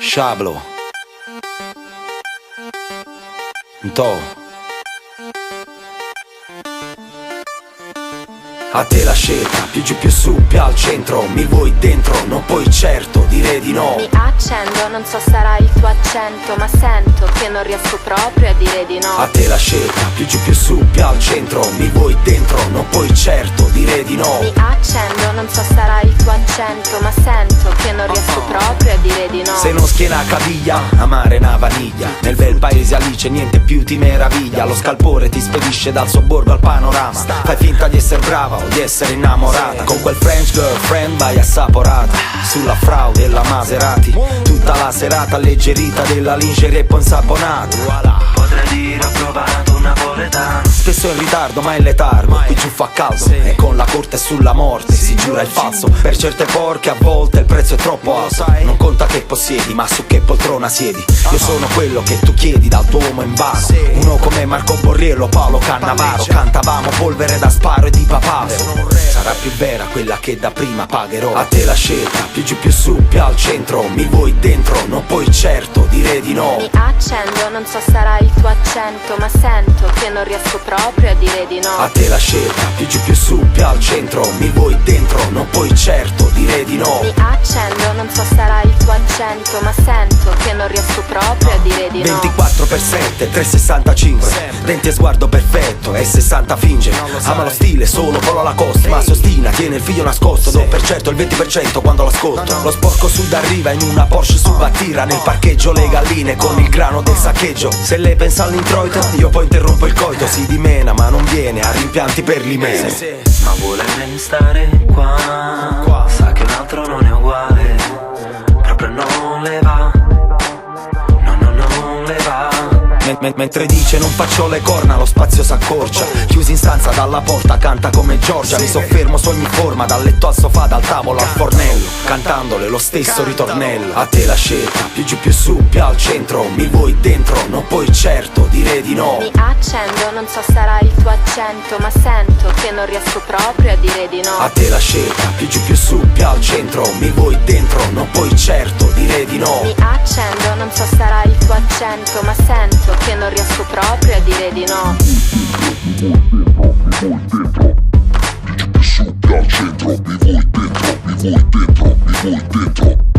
Sciablo Nto. A te la scelta, più giù più su, più al centro. Mi vuoi dentro, non puoi certo dire di no. Mi accendo, non so sarà il tuo accento, ma sento che non riesco proprio a dire di no. A te la scelta, più giù più su, più al centro. Mi vuoi dentro, non puoi certo dire di no. Mi accendo, non so sarà il tuo accento, ma sento che non riesco proprio a dire di no. Se non schiena caviglia, amare una vaniglia. Nel bel paese Alice niente più ti meraviglia. Lo scalpore ti spedisce dal sobborgo al panorama. Fai finta di essere brava o di essere innamorata. Con quel French girlfriend vai assaporata sulla frau della Maserati. Tutta la serata alleggerita della lingerie poi insaponata. Potrei dire ho provato un napoletano. Spesso in ritardo ma in letargo. Qui giù fa caldo e con la corte sulla morte si giura il falso. Per certe porche a volte il prezzo è troppo alto. Non conta che possiedi ma su che poltrona siedi. Io sono quello che tu chiedi dal tuo uomo in vano. Uno come Marco Borriello, Paolo Cannavaro. Cantavamo polvere da sparo e di papavero. Sarà più vera quella che da prima pagherò. A te la scelta, più giù più su, più al centro. Mi vuoi dentro, non puoi certo dire di no. Mi accendo, non so sarà il tuo accento, ma sento che non riesco proprio a dire di no. A te la scelta, più giù più su, più al centro. Mi vuoi dentro, non puoi certo dire di no. Mi accendo, non so sarà il tuo accento, ma sento che non riesco proprio a dire di no. 24/7, 365. Denti e sguardo perfetto, e 60 finge. Ama lo stile, solo volo la costa. Ma sostina, tiene il figlio nascosto. Do per certo il 20% quando l'ascolto. Lo sporco sud arriva in una Porsche subattira. Nel parcheggio le galline con il grano del saccheggio. Se lei pensa all'introito, io poi interrompo il coito. Si dimena ma non viene a rimpianti per l'imene. Ma vuole stare qua. Sa che un altro non è uguale. Proprio non le va. No, non le va. Mentre dice non faccio le corna, lo spazio s'accorcia. Chiusi in stanza dalla porta, canta come Giorgia. Mi soffermo su ogni forma, dal letto al sofà, dal tavolo al fornello, cantandole lo stesso ritornello. A te la scelta, più giù più su, più al centro. Mi vuoi dentro, non puoi certo dire di no. Mi accendo, non so sarà il tuo accento, ma sento che non riesco proprio a dire di no. A te la scelta, più giù più su, più al centro. Mi vuoi dentro, non puoi certo dire di no. Mi accendo, non so sarà il tuo accento, ma sento che non riesco proprio a dire di no. Mi vuoi dentro, più giù più su, più al centro. Mi vuoi dentro, mi vuoi dentro, mi vuoi dentro.